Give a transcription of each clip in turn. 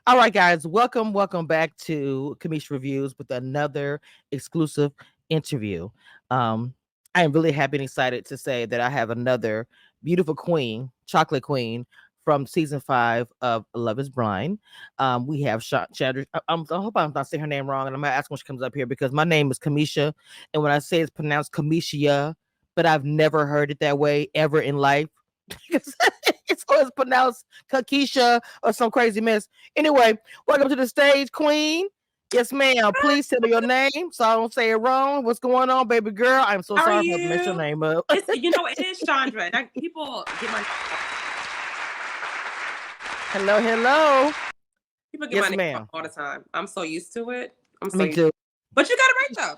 All right, guys, welcome back to Kamish Reviews with another exclusive interview. Um, I am really happy and excited to say that I have another beautiful queen, chocolate queen from season 5 of Love Is Blind. We have Shondra. I hope I'm not saying her name wrong, and I'm gonna ask when she comes up here because my name is Kamisha, and when I say it's pronounced Kamisha, but I've never heard it that way ever in life. It's always pronounced Kakisha or some crazy mess. Anyway, welcome to the stage, Queen. Yes, ma'am. Please tell me your name so I don't say it wrong. What's going on, baby girl? I'm so How are sorry for mess your you? name up. It is Shondra. Hello, hello. People get my Yes, name wrong ma'am. all the time. I'm so used to it. Me too. But you got it right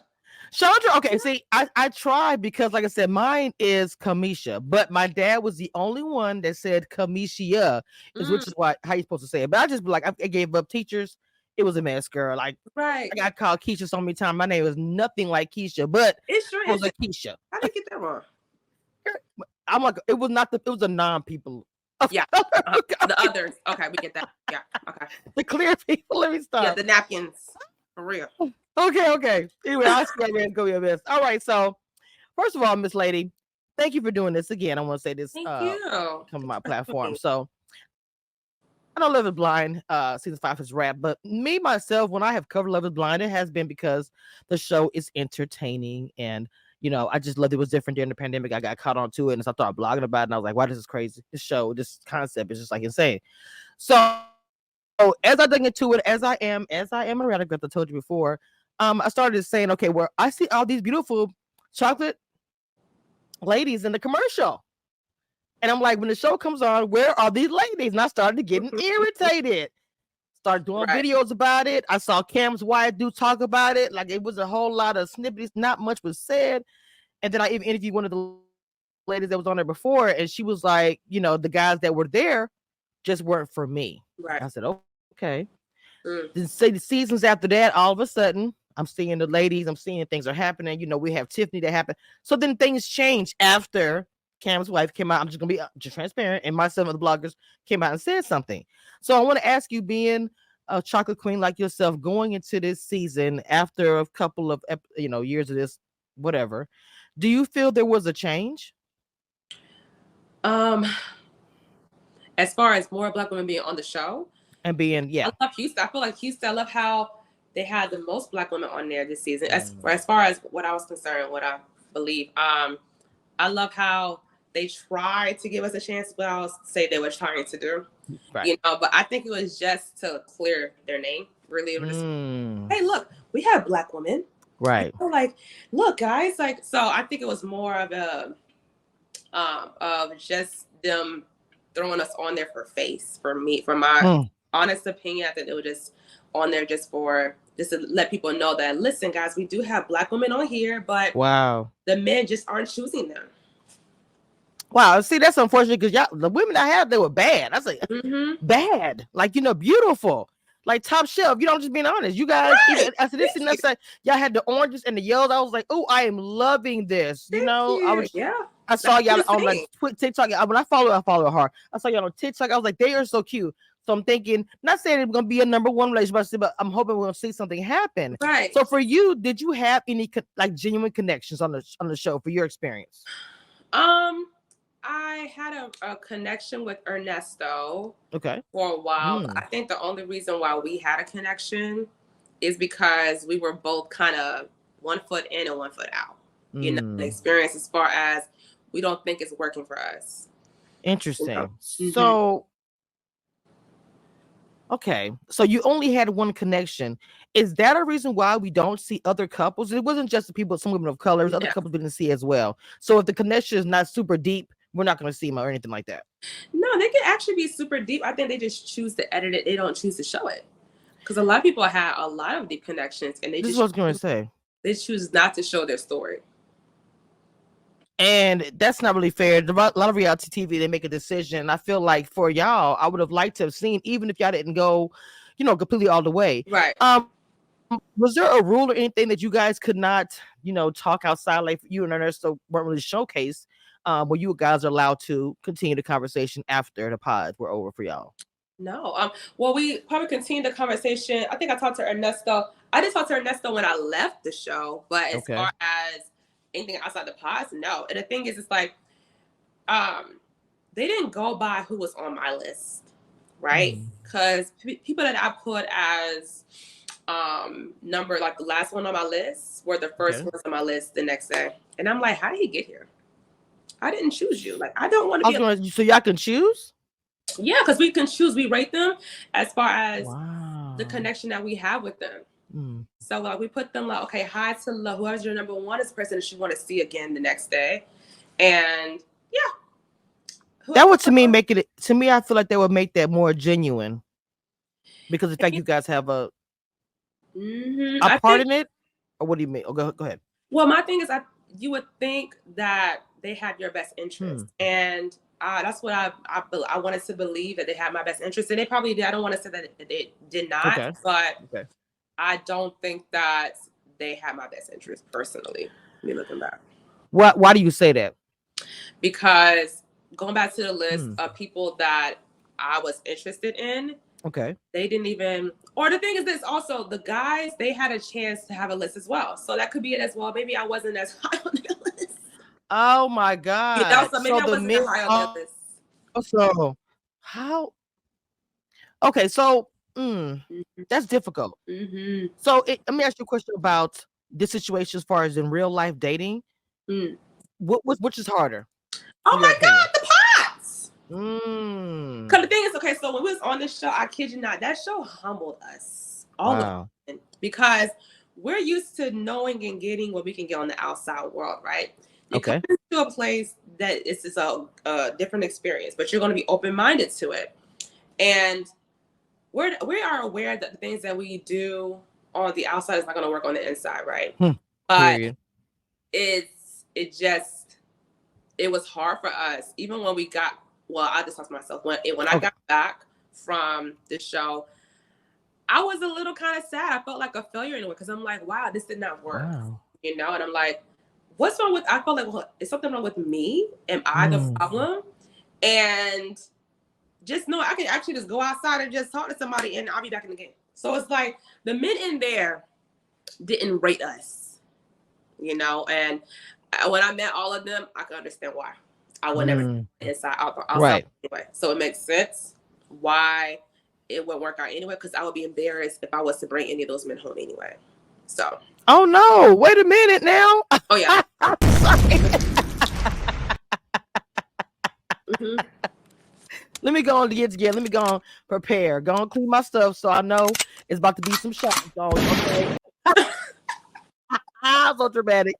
Chandra, okay, see, I tried because, like I said, mine is Kamisha, but my dad was the only one that said Kamisha, though. which is how you're supposed to say it. But I just be like, I gave up teachers. It was a mess, girl. Like, Right. I got called Keisha so many times. My name was nothing like Keisha, but It's true. it was a Keisha. How did you get that wrong? I'm like, it was not it was a non-people. Yeah. The others. Okay, we get that. Yeah. Okay. The clear people. Let me stop. Yeah, the napkins. For real. Okay. Anyway, I swear it's gonna be a mess. All right, so first of all, Miss Lady, thank you for doing this again. I want to say this Thank you. come on my platform. So I know Love Is Blind, season 5 is wrapped, but me myself, when I have covered Love Is Blind, it has been because the show is entertaining and I just loved it. Was different during the pandemic. I got caught on to it, and so I started blogging about it, and I was like, wow, this is crazy. This show, this concept is just like insane. So as I dug into it, as I am a radical, I told you before, I started saying, okay, well, I see all these beautiful chocolate ladies in the commercial. And I'm like, when the show comes on, where are these ladies? And I started getting irritated. Started doing videos about it. I saw Cam's wife talk about it. Like, it was a whole lot of snippets. Not much was said. And then I even interviewed one of the ladies that was on there before, and she was like, the guys that were there just weren't for me. Right. I said, okay. Then say the seasons after that, all of a sudden, I'm seeing the ladies. I'm seeing things are happening. We have Tiffany that happened. So then things change after Cam's wife came out. I'm just gonna be just transparent, and myself and the bloggers came out and said something. So I want to ask you, being a chocolate queen like yourself, going into this season after a couple of years of this, whatever, do you feel there was a change? As far as more Black women being on the show and being, I love Houston. I feel like Houston. I love how they had the most Black women on there this season. As far as what I was concerned, what I believe, I love how they tried to give us a chance, but I'll say they were trying to do, but I think it was just to clear their name. Really, it was just, hey, look, we have Black women, right? Like, look, guys, like, so I think it was more of a, of just them throwing us on there for face. For me, for my honest opinion, I think it was just on there just to let people know that, listen, guys, we do have Black women on here, but the men just aren't choosing them. Wow, see, that's unfortunate because the women I had, they were bad. I say bad, like beautiful, like top shelf. I'm just being honest. You guys, after this, and that's like y'all had the oranges and the yellows. I was like, oh, I am loving this. I saw y'all on like TikTok. When I follow her hard. I saw y'all on TikTok. I was like, they are so cute. So I'm thinking, not saying it's gonna be a number one relationship, but I'm hoping we're gonna see something happen. Right. So for you, did you have any like genuine connections on the show for your experience? I had a connection with Ernesto for a while. I think the only reason why we had a connection is because we were both kind of 1 foot in and 1 foot out. The experience as far as we don't think it's working for us. Interesting. So, okay. So you only had one connection. Is that a reason why we don't see other couples? It wasn't just the people, some women of colors, other couples we didn't see as well. So if the connection is not super deep, we're not going to see them or anything like that. No, they can actually be super deep. I think they just choose to edit it. They don't choose to show it. Because a lot of people have a lot of deep connections, and this is what I was going to say. They choose not to show their story. And that's not really fair. A lot of reality TV, they make a decision. I feel like for y'all, I would have liked to have seen, even if y'all didn't go, completely all the way. Right. Was there a rule or anything that you guys could not, talk outside, like you and Ernesto weren't really showcased, where you guys are allowed to continue the conversation after the pods were over for y'all? No. Well, we probably continue the conversation. I think I talked to Ernesto. I did talk to Ernesto when I left the show, but as Okay. far as anything outside the pods, no. And the thing is, it's like, they didn't go by who was on my list, right? Because people that I put as number, like the last one on my list, were the first ones on my list the next day, and I'm like, how did he get here? I didn't choose you. Like, I don't want to be. So y'all can choose. Yeah, because we can choose. We rate them as far as the connection that we have with them. So like we put them like, okay, high to low. Whoever's your number one is the person that you want to see again the next day. And yeah. That would to me make it, to me, I feel like they would make that more genuine. Because the fact you guys have a part in it. Or what do you mean? Oh, go ahead. Well, my thing is, you would think that they have your best interest. And that's what I wanted to believe, that they had my best interest, and they probably did. I don't want to say that they did not, but I don't think that they had my best interest personally. Me looking back. Why do you say that? Because going back to the list of people that I was interested in, they didn't even. Or the thing is, this also, the guys, they had a chance to have a list as well, so that could be it as well. Maybe I wasn't as high on their list. Oh my God! You know, so maybe I wasn't as high on their list. So how? Okay, so that's difficult. So let me ask you a question about this situation as far as in real life dating. Which is harder? Oh my God, the pots. Because the thing is, okay, so when we was on this show, I kid you not, that show humbled us all because we're used to knowing and getting what we can get on the outside world, right? You come into a place that it's just a different experience, but you're going to be open-minded to it. And we are aware that the things that we do on the outside is not going to work on the inside, right? But it was hard for us, even when we got, well, I just talk to myself, when I got back from the show, I was a little kind of sad. I felt like a failure in a way, because I'm like, wow, this did not work. You know, and I'm like, what's wrong with, I felt like, well, is something wrong with me? Am I the problem? And just know I can actually just go outside and just talk to somebody and I'll be back in the game. So it's like the men in there didn't rate us, you know, and when I met all of them, I could understand why. I would never inside outside anyway. So it makes sense why it wouldn't work out anyway, because I would be embarrassed if I was to bring any of those men home anyway. So. Oh no! Wait a minute now. Oh yeah. Let me go on to get together. Let me go on prepare. Go on clean my stuff so I know it's about to be some shots on. Okay. So dramatic.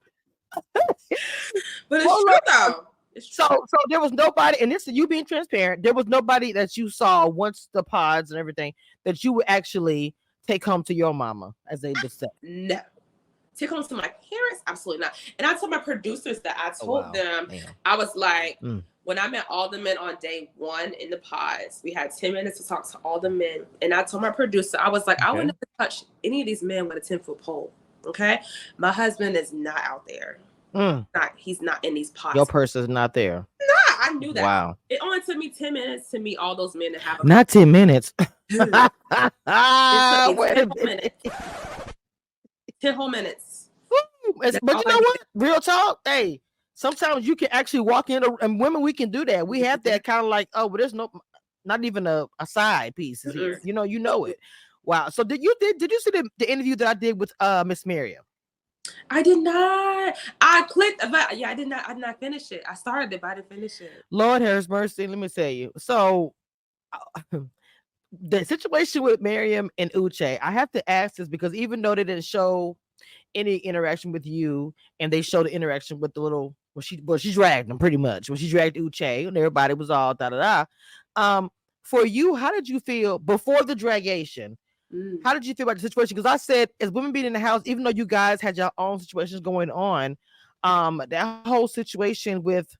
But it's true though. So there was nobody, and this is you being transparent. There was nobody that you saw once the pods and everything that you would actually take home to your mama, as they just said. No. Take home to my parents? Absolutely not. And I told my producers that I told them, I was like, when I met all the men on day one in the pods, we had 10 minutes to talk to all the men. And I told my producer, I was like, I would never touch any of these men with a 10-foot pole. Okay. My husband is not out there. He's not in these pods. Your person's not there. Nah, I knew that. Wow. It only took me 10 minutes to meet all those men and have not 10 minutes. It took me 10 whole minutes. 10 whole minutes. But you know what? Real talk. Hey, sometimes you can actually walk in, and women, we can do that. We have that kind of like, oh, but there's not even a side piece here. You know it. Wow. So did you see the interview that I did with Miss Miriam? I did not. I clicked, but I did not finish it. I started it, but I didn't finish it. Lord have mercy. Let me tell you. So the situation with Miriam and Uche, I have to ask this because even though they didn't show any interaction with you, and they showed the interaction with the little, she dragged them pretty much. When she dragged Uche, and everybody was all for you, how did you feel before the dragation? How did you feel about the situation? Because I said, as women being in the house, even though you guys had your own situations going on, that whole situation with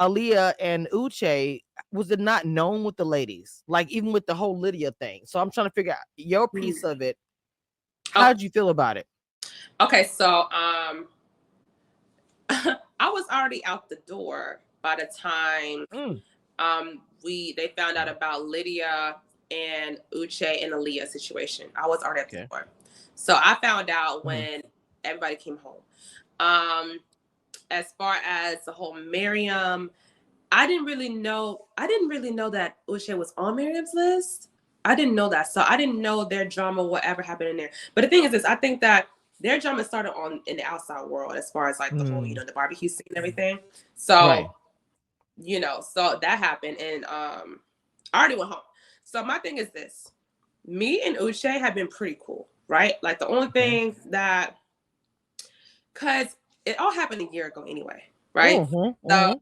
Aaliyah and Uche, was it not known with the ladies? Like even with the whole Lydia thing. So I'm trying to figure out your piece of it. How did you feel about it? Okay, so I was already out the door by the time they found out about Lydia and Uche and Aaliyah situation. I was already at the Okay. door. So I found out Mhm. when everybody came home. As far as the whole Miriam, I didn't really know. I didn't really know that Uche was on Miriam's list. I didn't know that, so I didn't know their drama, whatever happened in there. But the thing is, I think that their drama started on in the outside world, as far as like the whole, Mm. the barbecue scene and everything. Right. So so that happened, and I already went home. So my thing is this: me and Uche have been pretty cool, right? Like the only Okay. thing that, cause it all happened a year ago anyway, right? Mhm. So Mhm.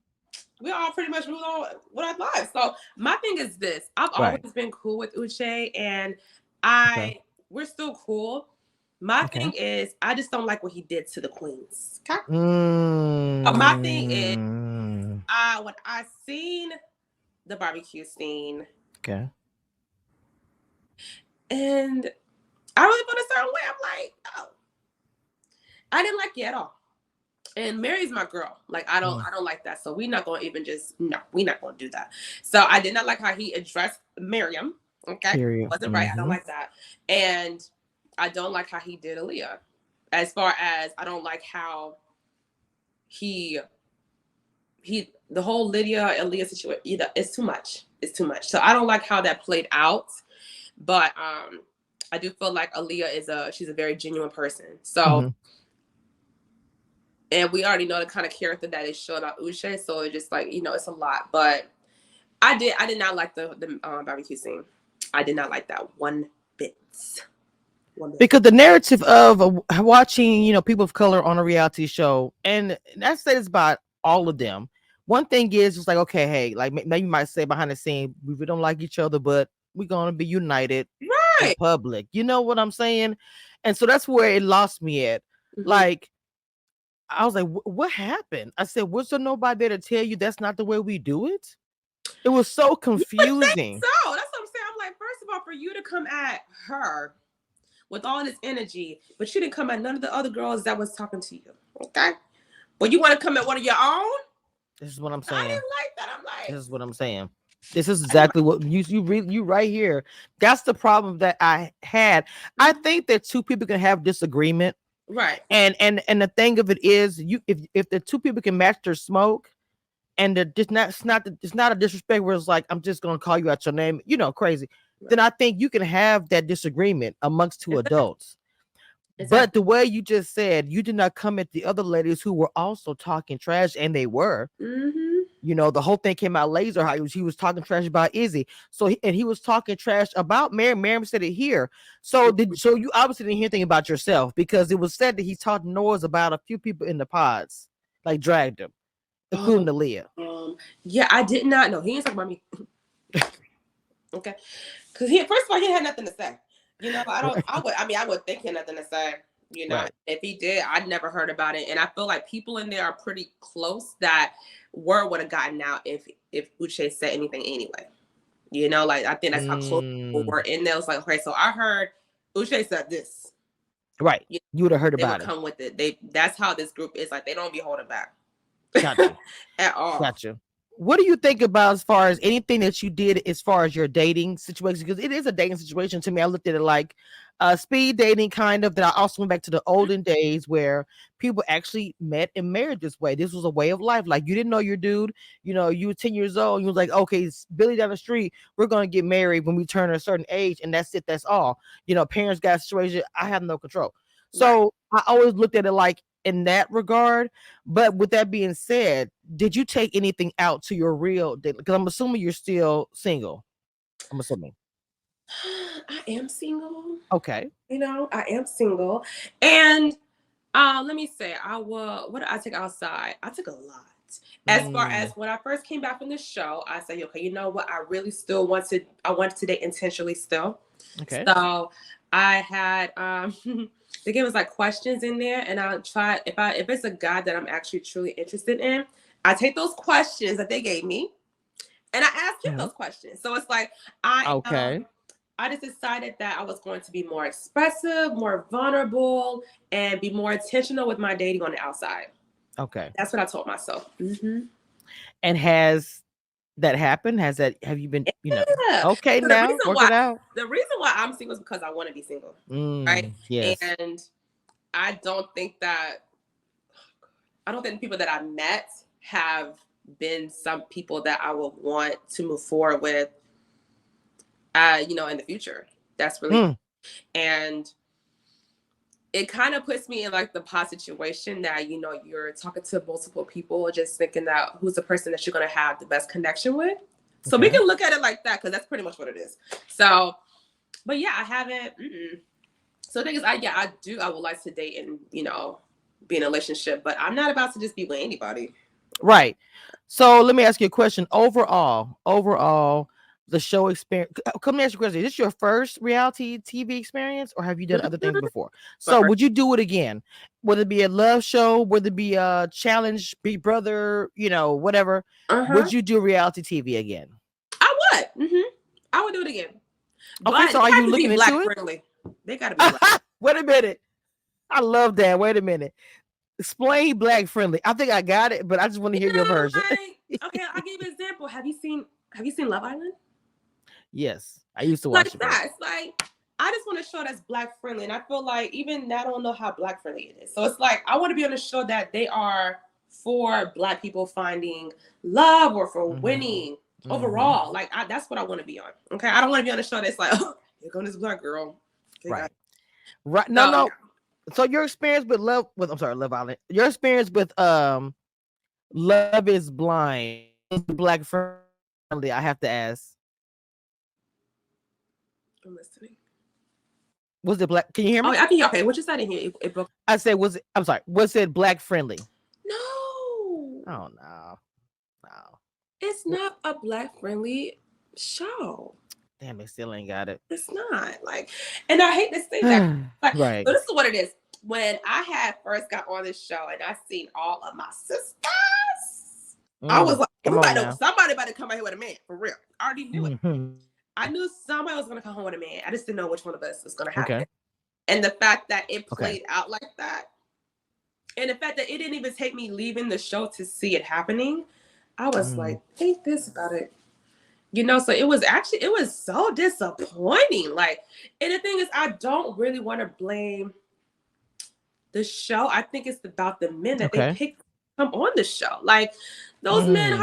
we all pretty much moved on with our lives. So my thing is this: I've Right. always been cool with Uche, and Okay. we're still cool. My Okay. thing is, I just don't like what he did to the queens. Okay. My thing is, Mm. when I seen the barbecue scene, Okay. and I really felt a certain way. I'm like, oh, I didn't like it at all. And Mary's my girl. Like Mm. I don't like that. So we're not gonna even just no, we're not gonna do that. So I did not like how he addressed Miriam. Okay. Period. Wasn't right. I don't Mhm. like that. And I don't like how he did Aaliyah. As far as I don't like how he the whole Lydia Aaliyah situation, it's too much. It's too much. So I don't like how that played out. But I do feel like Aaliyah she's a very genuine person. So, Mhm. and we already know the kind of character that is showed out Uche, so it's just like it's a lot. But I did not like the barbecue scene. I did not like that one bit. One bit. Because the narrative of watching, people of color on a reality show, and that says about all of them. One thing is, it's like, okay, hey, like maybe you might say behind the scene, we don't like each other, but we're gonna be united in Right. public. You know what I'm saying? And so that's where it lost me at. Mm-hmm. Like, I was like, what happened? I said, was there nobody there to tell you that's not the way we do it? It was so You would think confusing. so. That's what I'm saying. I'm like, first of all, for you to come at her with all this energy, but you didn't come at none of the other girls that was talking to you. Okay. But you want to come at one of your own? This is what I'm I saying. didn't like that. I'm This like, is what I'm saying. This is I didn't exactly what you right here. That's the problem that I had. like. I think that two people can have disagreement, Right. and the thing of it is, if the two people can match their smoke, and it's not a disrespect where it's like I'm just gonna call you out your name, crazy. Then Right. I think you can have that disagreement amongst two Exactly. adults. But Exactly. the way you just said, you did not come at the other ladies who were also talking trash, and they were. Mm-hmm. The whole thing came out later how he was talking trash about Izzy. So he was talking trash about Mary. Mary said it here. So you obviously didn't hear anything about yourself, because it was said that he talked noise about a few people in the pods, like dragged them, including Oh, the Leah. yeah, I did not know. He ain't talking about me. Okay. Because he, first of all, he had nothing to say. I don't, I would think he had nothing to say. Right. If he did, I'd never heard about it. And I feel like people in there are pretty close that word would have gotten out if Uche said anything anyway. Like I think that's how close people Mm, were in there. It's like, okay, so I heard Uche said this. right. You You would have heard They would about it. come with it. That's how this group is. Like they don't be holding back Gotcha. at all. Gotcha. What do you think about as far as anything that you did as far as your dating situation? Because it is a dating situation to me. I looked at it like speed dating, kind of. That I also went back to the olden days where people actually met and married this way. This was a way of life. Like you didn't know your dude. You were 10 years old. You was like, okay, it's Billy down the street. We're gonna get married when we turn a certain age, and that's it. That's all. Parents got a situation. I have no control. Right. So I always looked at it like in that regard. But with that being said, did you take anything out to your real date? Because I'm assuming you're still single. I'm assuming. I am single. Okay. I am single. And let me say, what did I take outside? I took a lot. As far as Mm, when I first came back from the show, I said, okay, you know what? I really still wanted to date intentionally still. okay. So I had they gave us like questions in there, and I'll try if it's a guy that I'm actually truly interested in, I take those questions that they gave me and I ask him Mhm. those questions. So it's like I Okay. I just decided that I was going to be more expressive, more vulnerable, and be more intentional with my dating on the outside. Okay. That's what I told myself. Mm-hmm. And has that happened? Have you been, Yeah. okay, So the now reason work why it out? the reason why I'm single is because I want to be single, right? Yes. And I don't think that the people that I met have been some people that I would want to move forward with, in the future. That's really, and it kind of puts me in like the pot situation that, you're talking to multiple people, just thinking that who's the person that you're going to have the best connection with. So we can look at it like that, because that's pretty much what it is. So, but yeah, I haven't. So the thing is, I would like to date and, be in a relationship, but I'm not about to just be with anybody. Right. So let me ask you a question. Overall, the show experience. Come ask you a question. Is this your first reality TV experience, or have you done other things before? So would you do it again? Would it be a love show? Would it be a challenge, Big Brother? Whatever. Would you do reality TV again? I would. I would do it again. Okay, But so they are have you to be looking black into it? friendly. They got to be black. Wait a minute. I love that. Wait a minute. Explain black friendly. I think I got it, but I just want to hear your version. Okay, I'll give you an example. Have you seen Love Island? Yes, I used to watch Like it. that. It's like, I just want a show that's black friendly. And I feel like even I don't know how black friendly it is. So it's like, I want to be on a show that they are for black people finding love or for winning overall. Like, that's what I want to be on. Okay. I don't want to be on a show that's like, oh, here comes this black girl. Okay, right. No. So your experience with Love Island. Your experience with Love is Blind. Was the black friendly? I have to ask. I'm listening. Was it black? Can you hear me? Oh, I can hear. Okay, what you said in here? It broke. I said, I'm sorry. Was it black friendly? No. Oh no. It's not a black friendly show. Damn, they still ain't got it. It's not like, and I hate to say that. Like, right. So this is what it is. When I had first got on this show and I seen all of my sisters, I was like, somebody about to come out here with a man, for real. I already knew it. I knew somebody was going to come home with a man. I just didn't know which one of us was going to happen. Okay. And the fact that it played out like that, and the fact that it didn't even take me leaving the show to see it happening, I was like, think this about it. So it was so disappointing. Like, and the thing is, I don't really want to blame the show. I think it's about the men that they picked to come on the show. Like, those men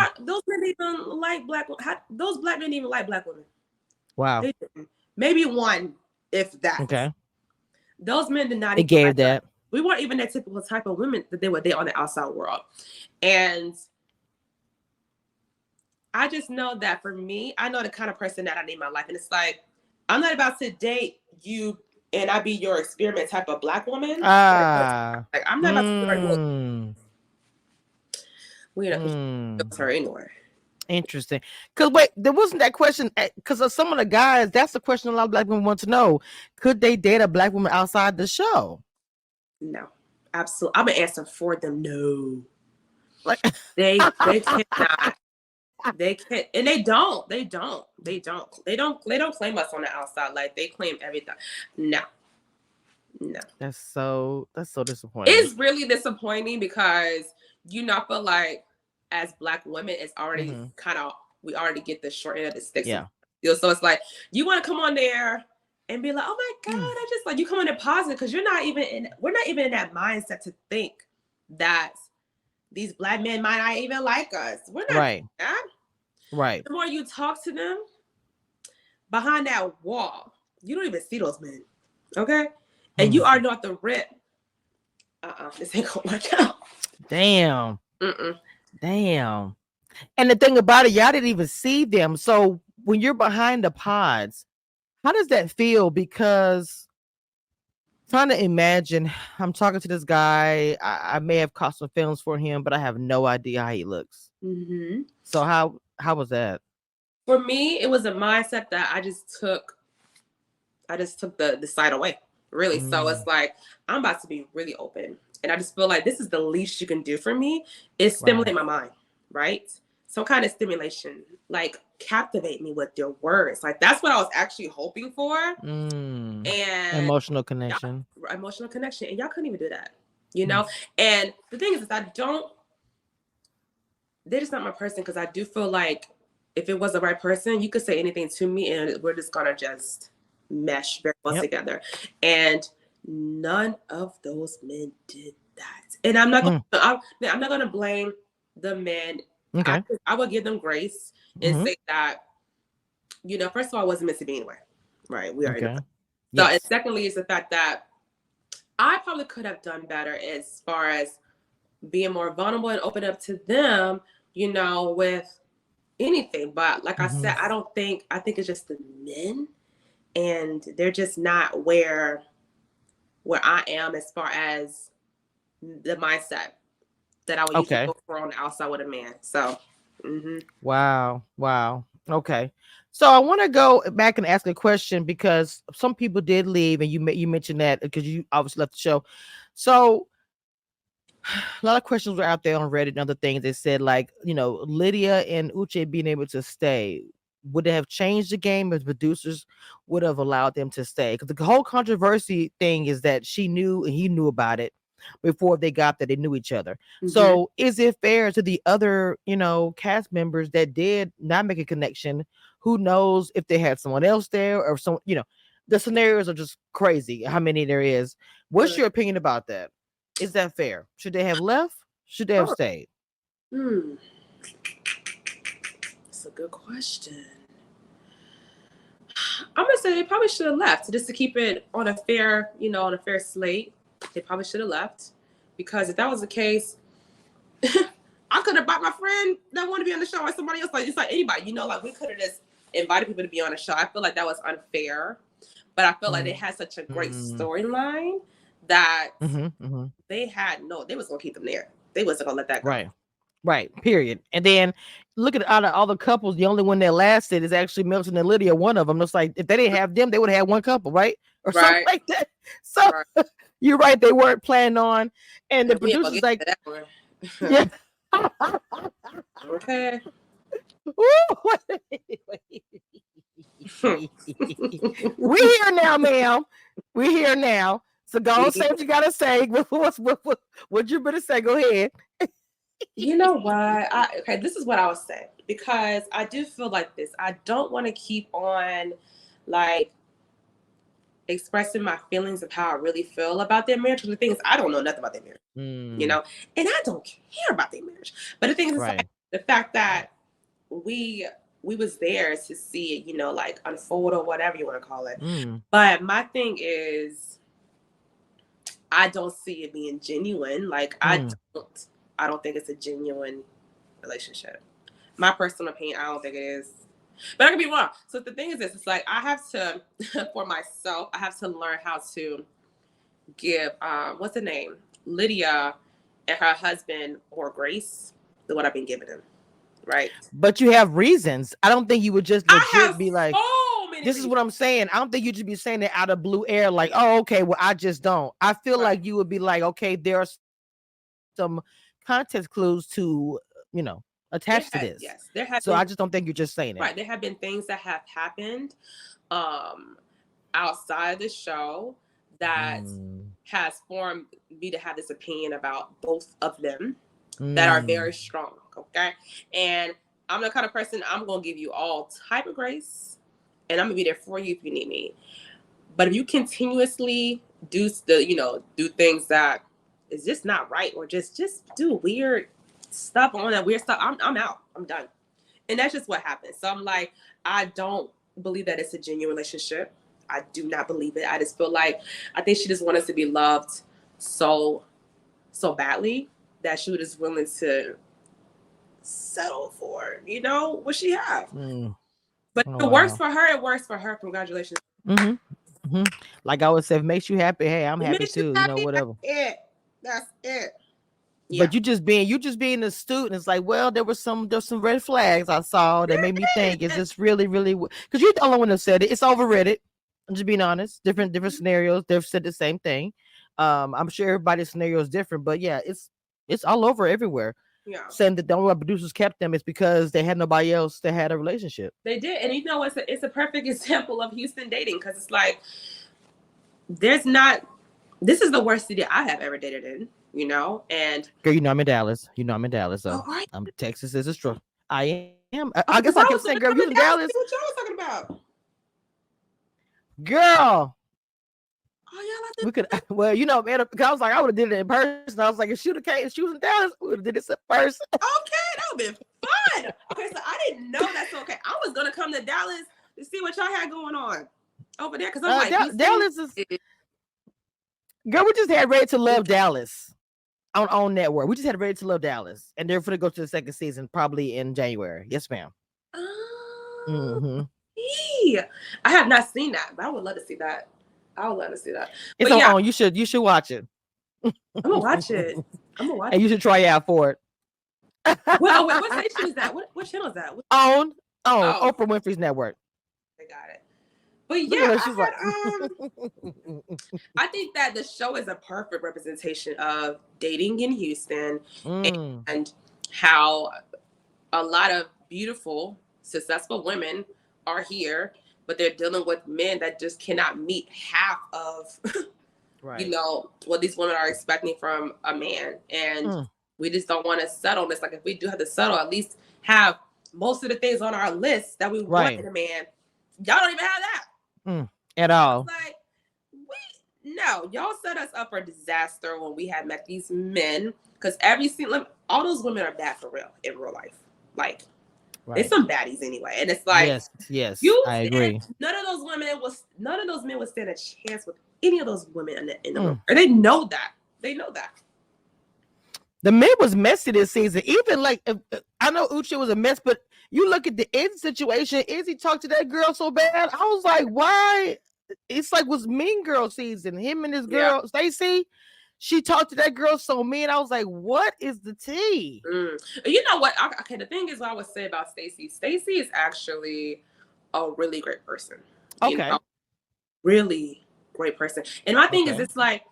even like black. Those black men even like black women. Wow. They didn't. Maybe one, if that. Okay. Those men did not. They gave that. We weren't even that typical type of women that they were there on the outside world, and I just know that for me, I know the kind of person that I need in my life. And it's like, I'm not about to date you and I be your experiment type of black woman. Like, I'm not about to we don't put her anywhere. Interesting. Because wait, there wasn't that question. Because of some of the guys, that's the question a lot of black women want to know. Could they date a black woman outside the show? No. Absolutely. I'm going to answer for them. No. Like they cannot. They can't, and they don't claim us on the outside. Like, they claim everything. No. That's so disappointing. It's really disappointing because I feel like as black women, it's already we already get the short end of the stick. Yeah. So it's like, you want to come on there and be like, oh my God, I just like, you come on there positive because we're not even in that mindset to think that these black men might not even like us. We're not right. Right. The more you talk to them behind that wall, you don't even see those men. Okay? And you already know at the rip. This ain't gonna work out. Damn. Damn. And the thing about it, y'all didn't even see them. So when you're behind the pods, how does that feel? Because trying to imagine, I'm talking to this guy. I may have caught some films for him, but I have no idea how he looks. So how was that? For me, it was a mindset that I just took the side away, really. So it's like, I'm about to be really open. And I just feel like this is the least you can do for me is stimulate my mind, right? Some kind of stimulation, like captivate me with your words. Like, that's what I was actually hoping for. And emotional connection. Emotional connection. And y'all couldn't even do that, And the thing is they're just not my person, because I do feel like if it was the right person, you could say anything to me and we're just gonna just mesh very well Yep. together. And none of those men did that. And I'm not gonna blame the men. I Okay. I would give them grace and Mm-hmm. say that, first of all, I wasn't meant to be anywhere. Right. We already know Okay. that. So, and Yes. secondly is the fact that I probably could have done better as far as being more vulnerable and open up to them, with anything. But like I Mm-hmm. said, I think it's just the men, and they're just not where I am as far as the mindset that I would usually Okay. go for on the outside with a man. So, hmm Wow. Wow. Okay. So I want to go back and ask a question because some people did leave, and you mentioned that because you obviously left the show. So a lot of questions were out there on Reddit and other things. They said like, Lydia and Uche being able to stay, would it have changed the game if producers would have allowed them to stay? Because the whole controversy thing is that she knew and he knew about it before they got there. They knew each other. hmm So is it fair to the other, cast members that did not make a connection? Who knows if they had someone else there or some, the scenarios are just crazy. How many there is? What's your opinion about that? Is that fair? Should they have left? Should they have Oh, stayed? hmm. That's a good question. I'm gonna say they probably should have left just to keep it on a fair, on a fair slate. They probably should have left because if that was the case, I could have bought my friend that wanted to be on the show or somebody else, like just like anybody, like we could have just invited people to be on the show. I feel like that was unfair, but I felt like they had such a great Mm, storyline that hmm. they was gonna keep them there. They wasn't gonna let that go. Right. Right. Period. And then look at out of all the couples, the only one that lasted is actually Milton and Lydia. One of them. It's like if they didn't have them, they would have had one couple, right? Or something Right, like that. So right. you're right. They weren't planning on, and the And we ain't gonna producers get like, to that one. yeah. Okay. We here now, ma'am. We here now. So go on, say what you gotta say. What you better say? Go ahead. You know what? Okay, this is what I was saying because I do feel like this. I don't want to keep on like expressing my feelings of how I really feel about their marriage. The thing is, I don't know nothing about their marriage, Mm, and I don't care about their marriage. But the thing is, right. like, the fact that we was there to see it, like unfold or whatever you want to call it. Mm, But my thing is, I don't see it being genuine. Like mm. I don't think it's a genuine relationship. My personal opinion, I don't think it is. But I could be wrong. So the thing is this, it's like I have to for myself, I have to learn how to give what's the name? Lydia and her husband more grace than what I've been giving them. Right. But you have reasons. I don't think you would just I have legit be like, so many this is reasons. what I'm saying. I don't think you'd just be saying it out of blue air, like, oh, okay, well, I just don't. I feel Right. like you would be like, okay, there are some context clues to, attach to this. There have So been I just don't think you're just saying it. right. There have been things that have happened um outside the show that Mm, has formed me to have this opinion about both of them that are mm, very strong. Okay. And I'm the kind of person I'm gonna give you all type of grace and I'm gonna be there for you if you need me. But if you continuously do things that is just not right or just do weird stuff on that weird stuff, I'm out. I'm done. And that's just what happens. So I'm like, I don't believe that it's a genuine relationship. I do not believe it. I just feel like I think she just wants to be loved so badly that she was willing to settle for, what she have. mm. But Oh if it works wow. for her, it works for her. Congratulations. Hmm. Hmm. Like I would say, if it makes you happy, hey, I'm It happy makes you too. happy. That's Whatever. it. That's it. Yeah. But you just being a student. It's like, well, there's some red flags I saw that made me think, is And this really, really? Because you're the only one that said it. It's over Reddit. I'm just being honest. Different scenarios. They've said the same thing. I'm sure everybody's scenario is different, but yeah, it's all over everywhere. yeah, Saying that the only why producers kept them is because they had nobody else that had a relationship. they did. And it's a perfect example of Houston dating because it's like there's not. This is the worst city I have ever dated in. And Girl, I'm in Dallas. I'm in Dallas, oh, so right. I'm Texas is a struggle. I am. I Okay, guess because I I kept was saying, gonna girl, come you to in Dallas to Dallas. see what y'all was talking about. Girl, Oh, y'all like we could, to. well, you know, man, because I was like, I would have did it in person. I was like, if she would have came, if she was in Dallas, we would have did this in person. Okay, that would have been fun. Okay, so I didn't know that's okay. I was gonna come to Dallas to see what y'all had going on over there because I'm like, Houston. Dallas is, girl, we just had Ready to Love Dallas on network. We just had Ready to Love Dallas. And they're going to go to the second season probably in January. Yes, ma'am. Oh, Mm-hmm. yeah. I have not seen that, but I would love to see that. I would love to see that. It's But yeah, on. You should watch it. I'm gonna watch it. I'm gonna watch And it. you should try out for it. What station is that? What channel is that? on Oh, Oprah Winfrey's network. I got it. But Look yeah, at her. She's like, I think that the show is a perfect representation of dating in Houston mm, and how a lot of beautiful, successful women are here, but they're dealing with men that just cannot meet half of, right. what these women are expecting from a man. And we just don't want to settle. And it's like, if we do have to settle, at least have most of the things on our list that we want Right. in a man. Y'all don't even have that. At all. Like, no, y'all set us up for disaster when we had met these men. Because all those women are bad for real in real life. Like, it's some baddies anyway. And it's like, yes, I agree. none of those men would stand a chance with any of those women in the room. And they know that. They know that. The men was messy this season. Even like, I know Uche was a mess, but you look at the Izzy situation. Izzy talked to that girl so bad. I was like, why? It's like was Mean Girl season. Him and his girl Stacey. She talked to that girl so mean. I was like, what is the tea? You know what? Okay, the thing is, what I would say about Stacey. Stacey is actually a really great person. Okay. Really great person. And my thing is, it's like,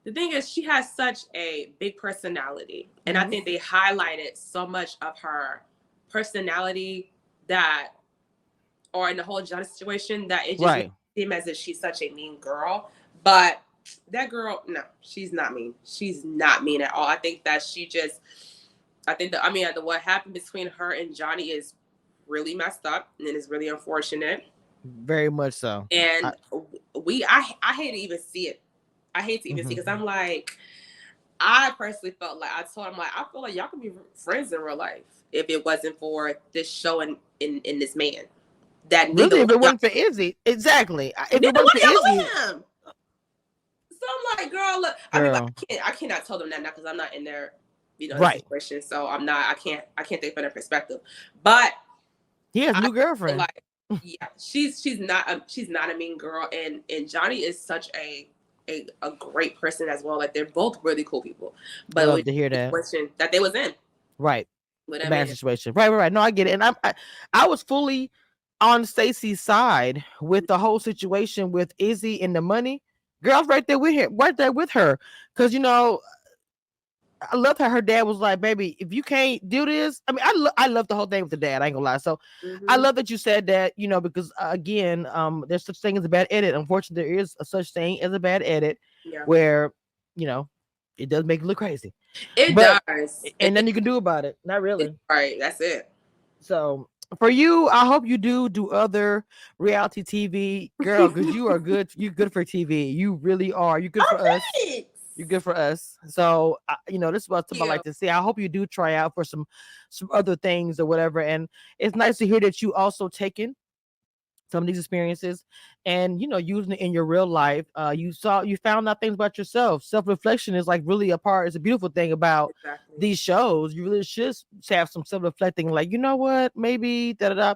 the thing is, she has such a big personality. And I think they highlighted so much of her personality or in the whole Johnny situation, that it just seemed as if she's such a mean girl. But that girl, no, she's not mean. She's not mean at all. I think that what happened between her and Johnny is really messed up and it's really unfortunate. Very much so. And I hate to even see it. I hate to even see, because I'm like, I personally felt like, I told him, like, I feel like y'all could be friends in real life if it wasn't for this show in this man. That really, if it wasn't for Izzy, exactly. If it wasn't for Izzy, him. So I'm like, girl, look. I mean, I cannot tell them that now because I'm not in their, situation. So I can't think from their perspective. But he has a new girlfriend. Like, yeah, she's not a mean girl, and Johnny is such a great person as well. Like, they're both really cool people. But I love to hear that. That they was in. Right. The bad situation. Right. No, I get it. And I was fully on Stacey's side with the whole situation with Izzy and the money. Girls right there with her. Because, I love how her dad was like, baby, if you can't do this, I mean, I love the whole thing with the dad. I ain't gonna lie. So I love that you said that, because again, there's such thing as a bad edit. Unfortunately, there is a such thing as a bad edit where, it does make it look crazy. It does. And then you can do about it. Not really. Right. That's it. So for you, I hope you do other reality TV, girl, because you are good. You're good for TV. You really are. You're good for us. You're good for us. So, this is what I like to see. I hope you do try out for some other things or whatever. And it's nice to hear that you also taken some of these experiences and, using it in your real life. You found out things about yourself. Self-reflection is like really it's a beautiful thing about these shows. You really should have some self-reflecting, like, you know what, maybe da-da-da.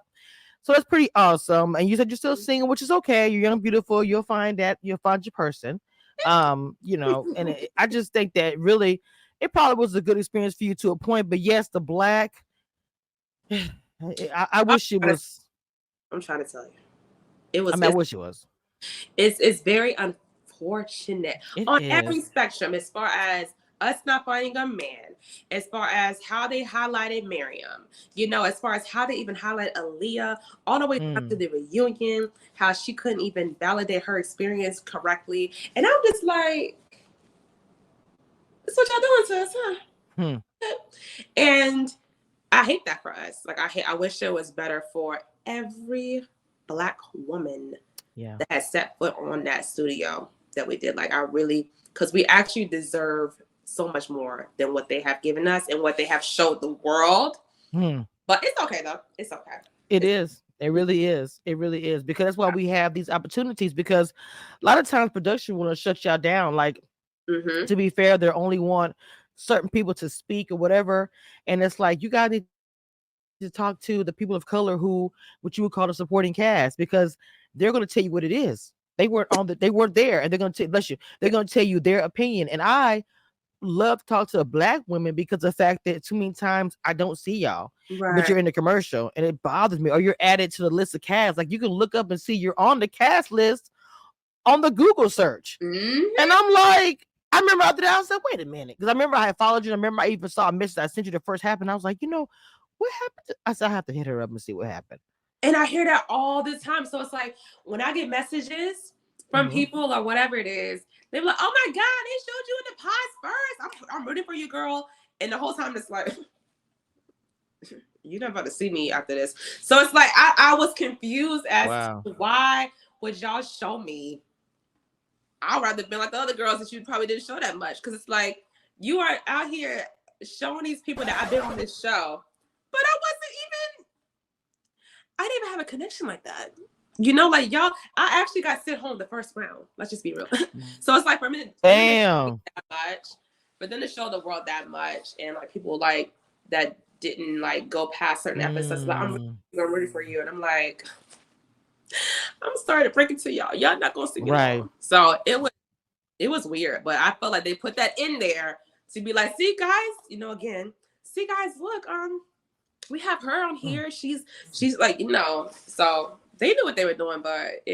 So that's pretty awesome. And you said you're still single, which is okay. You're young, beautiful. You'll find your person. And I just think that really it probably was a good experience for you to a point. But yes, the black, I wish it was. I'm trying to tell you, it was. I wish it was. It's very unfortunate on every spectrum, as far as us not finding a man, as far as how they highlighted Miriam, as far as how they even highlight Aaliyah, all the way up to the reunion, how she couldn't even validate her experience correctly. And I'm just like, that's what y'all doing to us, huh? And I hate that for us. Like I wish it was better for every Black woman Yeah. that has set foot on that studio that we did. Like I really, because we actually deserve so much more than what they have given us and what they have showed the world. Hmm. But it's okay though. It's okay. It is. It really is. It really is, because that's why we have these opportunities. Because a lot of times production want to shut y'all down. Like, Mm-hmm. to be fair, they only want certain people to speak or whatever, and it's like you gotta need to talk to the people of color who, what you would call the supporting cast, because they're gonna tell you what it is. They weren't there, and they're gonna bless you. They're gonna tell you their opinion. And I love to talk to Black women because of the fact that too many times I don't see y'all, but Right. you're in the commercial and it bothers me, or you're added to the list of cast. Like, you can look up and see you're on the cast list on the Google search. Mm-hmm. And I'm like, I remember after that, I said, wait a minute. Because I remember I had followed you. And I remember I even saw a message I sent you the first happened. I was like, what happened? I said, I have to hit her up and see what happened. And I hear that all the time. So it's like when I get messages from Mhm. people or whatever it is, they're like, "Oh my God, they showed you in the pods first. I'm rooting for you, girl." And the whole time it's like, "You're not about to see me after this." So it's like I was confused as Wow. to why would y'all show me. I'd rather be like the other girls that you probably didn't show that much, because it's like you are out here showing these people that I've been on this show, but I didn't even have a connection like that. You know, like y'all, I actually got sent home the first round. Let's just be real. So it's like for me, to show me Damn. that much, but then to show the world that much, and like people like that didn't like go past certain episodes. Like I'm rooting for you, and I'm like, I'm sorry to break it to y'all. Y'all not gonna see me Right. long. So it was weird, but I felt like they put that in there to be like, see guys, again, see guys, look, we have her on here. She's like, so they knew what they were doing, but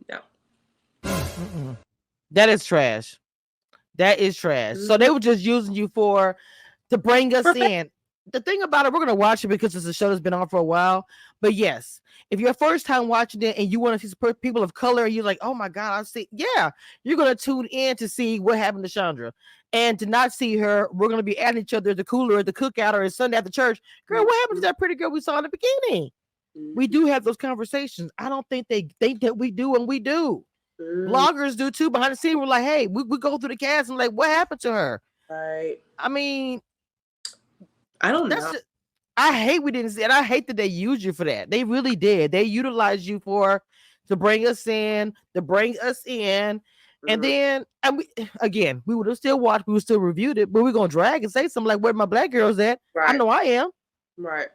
no. That is trash. That is trash. So Mm-hmm. they were just using you to bring us in. The thing about it, we're gonna watch it because it's a show that's been on for a while. But yes, if you're first time watching it and you want to see people of color, and you're like, "Oh my God, I see," yeah, you're gonna tune in to see what happened to Shondra, and to not see her, we're gonna be at each other at the cooler, at the cookout, or at Sunday at the church. Girl, what happened to that pretty girl we saw in the beginning? We do have those conversations. I don't think they think that we do, and we do. Bloggers do too. Behind the scene, we're like, "Hey, we go through the cast and like, what happened to her?" Right. I mean, I don't that's know. just, I hate we didn't see it. I hate that they used you for that. They really did. They utilized you to bring us in, and then we would have still watched, we would still reviewed it, but we're gonna drag and say something like, "Where my Black girls at?" I Right. know I am. Right.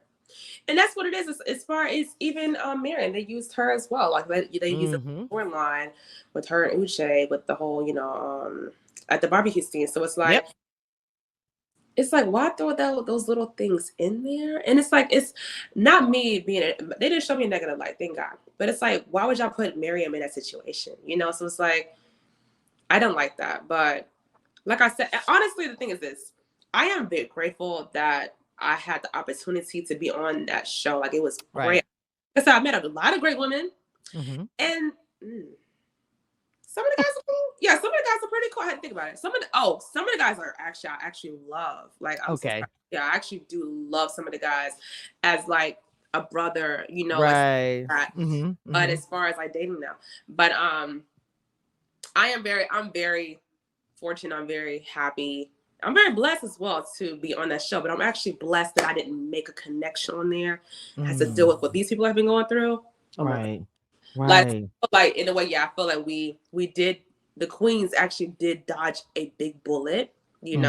And that's what it is. As far as even Marion, they used her as well. Like they used a storyline with her and Uche with the whole, at the barbecue scene. So it's like, Yep. Why throw those little things in there? And it's like, it's not me they didn't show me a negative light, thank God. But it's like, why would y'all put Miriam in that situation? So it's like, I don't like that. But like I said, honestly, the thing is this: I am very grateful that I had the opportunity to be on that show. Like, it was great. Right. Like I said, I met a lot of great women, and some of the guys some of the guys are pretty cool. I had to think about it. Some of the guys are I actually love. Like, I'm so Okay. I actually do love some of the guys as like a brother, Right. But as far as like dating now, but I'm very fortunate. I'm very happy. I'm very blessed as well to be on that show, but I'm actually blessed that I didn't make a connection on there. Has to deal with what these people have been going through. Right. Like in a way, I feel like we did, the queens actually did dodge a big bullet, and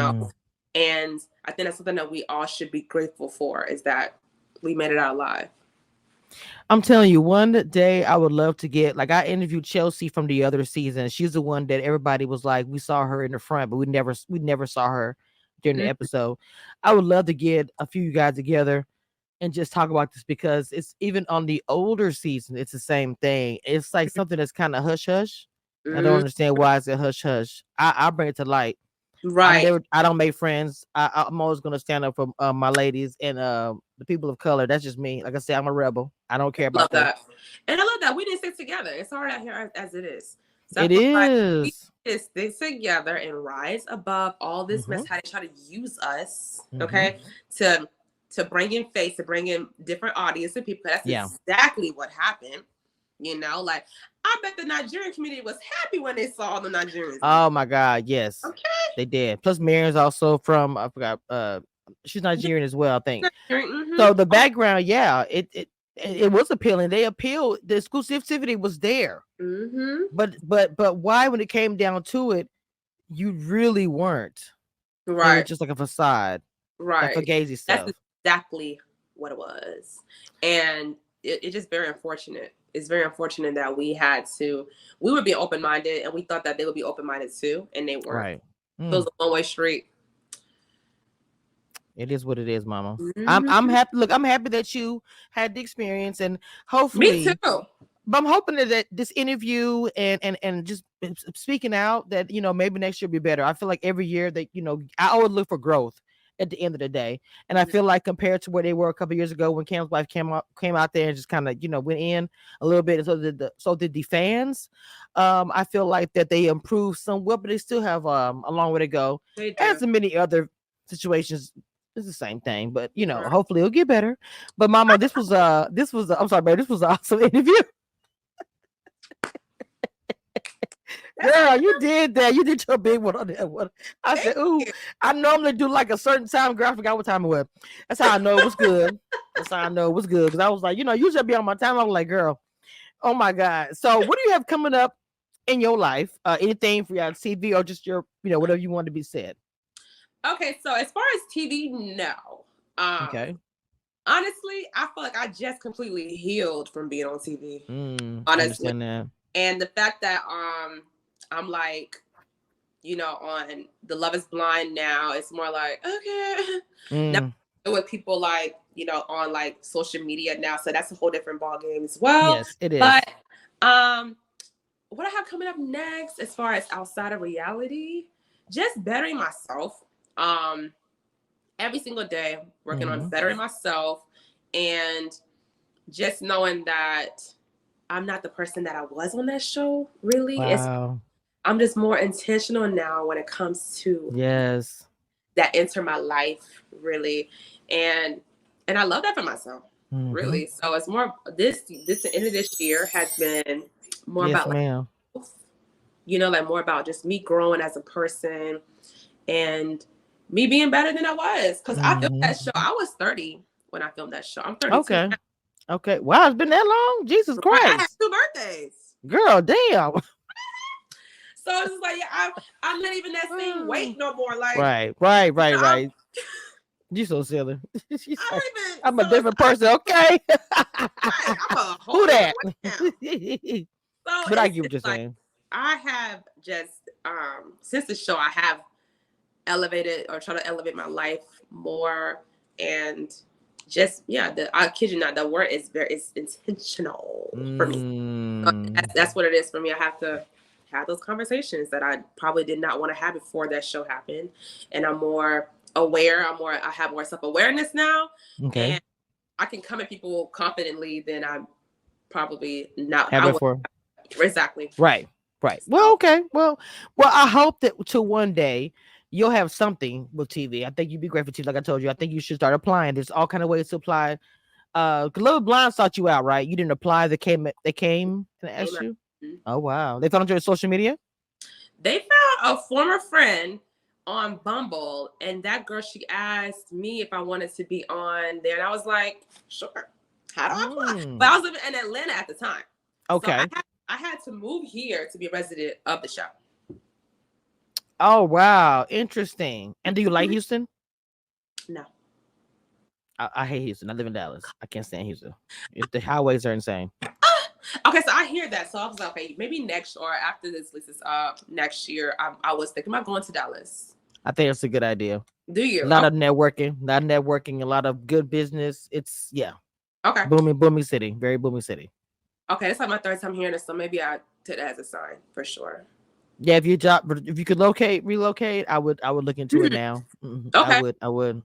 I think that's something that we all should be grateful for, is that we made it out alive. I'm telling you, one day I would love to get, like, I interviewed Chelsea from the other season. She's the one that everybody was like, we saw her in the front, but we never saw her during the episode. I would love to get a few guys together and just talk about this, because it's even on the older season, it's the same thing. It's like something that's kind of hush hush. I don't understand why it's a hush hush. I bring it to light. Right. I don't make friends. I'm always gonna stand up for my ladies and the people of color. That's just me. Like I said, I'm a rebel. I don't care about that. And I love that we didn't stick together. It's hard out here as it is. So it is. We need to stick together and rise above all this mess. How they try to use us, okay, to to bring in face, to bring in different audience and people. That's Yeah. exactly what happened. You know, like I bet the Nigerian community was happy when they saw all the Nigerians. Oh my God, yes. Okay. They did. Plus Marion's also from, I forgot, she's Nigerian as well, I think. So the background, yeah, it was appealing. They appealed. The exclusivity was there. But why, when it came down to it, you really weren't. It was Right. just like a facade. That Right. Fugazi stuff. That's exactly what it was. And it's just very unfortunate. It's very unfortunate that we were being open-minded and we thought that they would be open-minded too, and they weren't. Right. So it was a one-way street. It is what it is, Mama. I'm happy. Look, I'm happy that you had the experience, and hopefully, me too. But I'm hoping that this interview and just speaking out, that maybe next year will be better. I feel like every year that I always look for growth at the end of the day, and I feel like compared to where they were a couple years ago when Cam's wife came out there and just kind of went in a little bit, and so did the fans. I feel like that they improved somewhat, but they still have a long way to go. As in many other situations, it's the same thing, but hopefully it'll get better. But Mama, this was I'm sorry, babe, this was an awesome interview. Girl, you did that. You did your big one on that one. I said, ooh, I normally do like a certain time. Girl, I forgot what time it was. That's how I know it was good. That's how I know it was good. Because I was like, you should be on my time. I was like, girl, oh my God. So what do you have coming up in your life? Anything for your TV or just your, whatever you want to be said? Okay, so as far as TV, no. Okay. Honestly, I feel like I just completely healed from being on TV. Honestly. I understand that. And the fact that I'm like, on the Love is Blind now, it's more like, okay. Now with people like, on like social media now. So that's a whole different ball game as well. Yes, it is. But what I have coming up next as far as outside of reality, just bettering myself. Every single day, working on bettering myself and just knowing that I'm not the person that I was on that show. Really, wow. I'm just more intentional now when it comes to that enter my life, really, and I love that for myself, really. So it's more this end of this year has been more about like more about just me growing as a person and me being better than I was, because I filmed that show. I was 30 when I filmed that show. I'm 32. Okay. Wow, it's been that long? Jesus Christ. I had 2 birthdays. Girl, damn. So it's like, I'm not even that same weight no more. Like, right. You so silly. I'm a different person, okay? I'm a whole who that? So but I get what you're saying. I have just since the show, I have elevated or try to elevate my life more, and just I kid you not, the word is it's intentional for me. So that's what it is for me. I have to have those conversations that I probably did not want to have before that show happened, and I'm more aware. I have more self-awareness now, and I can come at people confidently than I probably not have before. Exactly. Right. Well, okay. Well, I hope that to one day you'll have something with TV. I think you'd be great for TV. Like I told you, I think you should start applying. There's all kind of ways to apply. Little Blind sought you out, right? You didn't apply. They came. Can I ask you? Oh wow! They found you on social media. They found a former friend on Bumble, and that girl, she asked me if I wanted to be on there, and I was like, sure. How do I apply? But I was living in Atlanta at the time. Okay. So I had to move here to be a resident of the show. Oh wow, interesting. And do you like Houston? No. I hate Houston. I live in Dallas. I can't stand Houston. The highways are insane. Okay, so I hear that. So I was like, okay, maybe next or after this list is next year, I was thinking about going to Dallas. I think it's a good idea. Do you? A lot of networking, a lot of good business. It's okay. Booming city, very booming city. Okay, it's like my 3rd time hearing this, so maybe I take that as a sign for sure. Yeah, if you could relocate, I would look into it now. Okay. I would.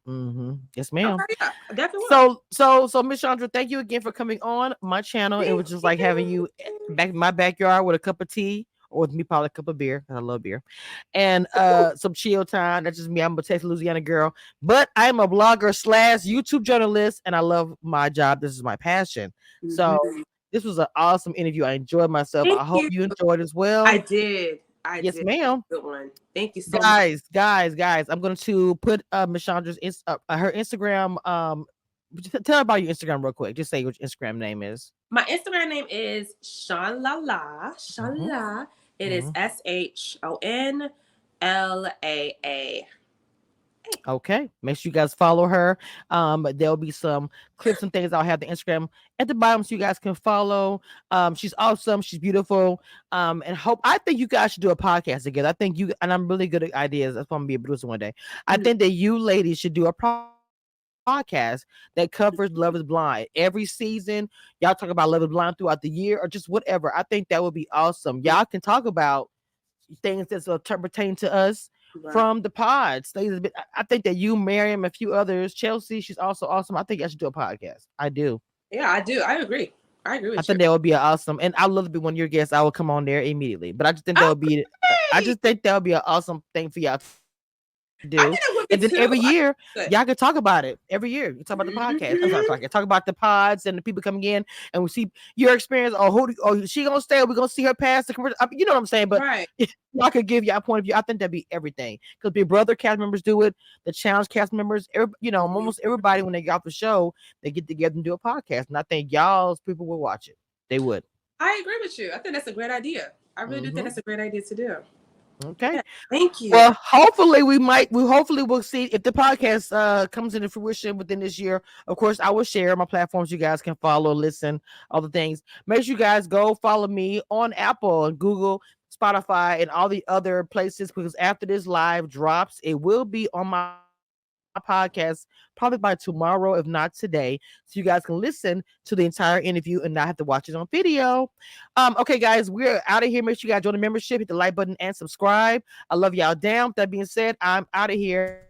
Yes, ma'am. Okay, yeah, definitely. So Miss Shondra, thank you again for coming on my channel. It was just like having you back in my backyard with a cup of tea or with me probably a cup of beer. I love beer, and some chill time. That's just me. I'm a Texas, Louisiana girl, but I'm a blogger slash YouTube journalist, and I love my job. This is my passion. So Mhm. this was an awesome interview. I enjoyed myself. Thank I hope you. you enjoyed as well. I did. I Yes, did. ma'am. Good one. Thank you so much. Guys, I'm going to put Miss Chandra's her Instagram. Tell her about your Instagram real quick. Just say what your Instagram name is. My Instagram name is Shonlala. Mm-hmm, Shonla. It is mm-hmm. SHONLAA. Okay, make sure you guys follow her. There'll be some clips and things. I'll have the Instagram at the bottom so you guys can follow. She's awesome. She's beautiful. And hope I think you guys should do a podcast together. I think you and I'm really good at ideas. That's why I'm gonna be a producer one day. I Mhm. think that you ladies should do a podcast that covers Love is Blind every season. Y'all talk about Love is Blind throughout the year or just whatever. I think that would be awesome. Y'all can talk about things that pertain to us Right. from the pods. I think that you, Miriam, a few others, Chelsea, she's also awesome. I think I should do a podcast. I do. Yeah, I do. I agree. I agree I with you. think that would be awesome, and I would love to be one of your guests. I will come on there immediately. But I just think that would be, I Okay. just think that would be an awesome thing for y'all to do. And then I every think it would year, be too. y'all can talk about it. Every year, you talk about the podcast. I'm sorry, talk Mhm. about the pods and the people coming in, and we see your experience. Or she gonna stay? We're gonna see her pass the commercial. I mean, you know what I'm saying? But Right. y'all could give y'all point of view. I think that'd be everything. Because Big Brother cast members do it. The Challenge cast members, Mhm. almost everybody when they get off the show, they get together and do a podcast. And I think y'all's people will watch it. They would. I agree with you. I think that's a great idea. I really do think Hmm. that's a great idea to do. Okay. Yeah. Thank you. Well, hopefully we hopefully will see if the podcast comes into fruition within this year. Of course, I will share my platforms. You guys can follow, listen, all the things. Make sure you guys go follow me on Apple and Google, Spotify, and all the other places because after this live drops, it will be on my podcast probably by tomorrow, if not today. So you guys can listen to the entire interview and not have to watch it on video. Okay, guys, we're out of here. Make sure you guys join the membership, hit the like button, and subscribe. I love y'all down. With that being said, I'm out of here.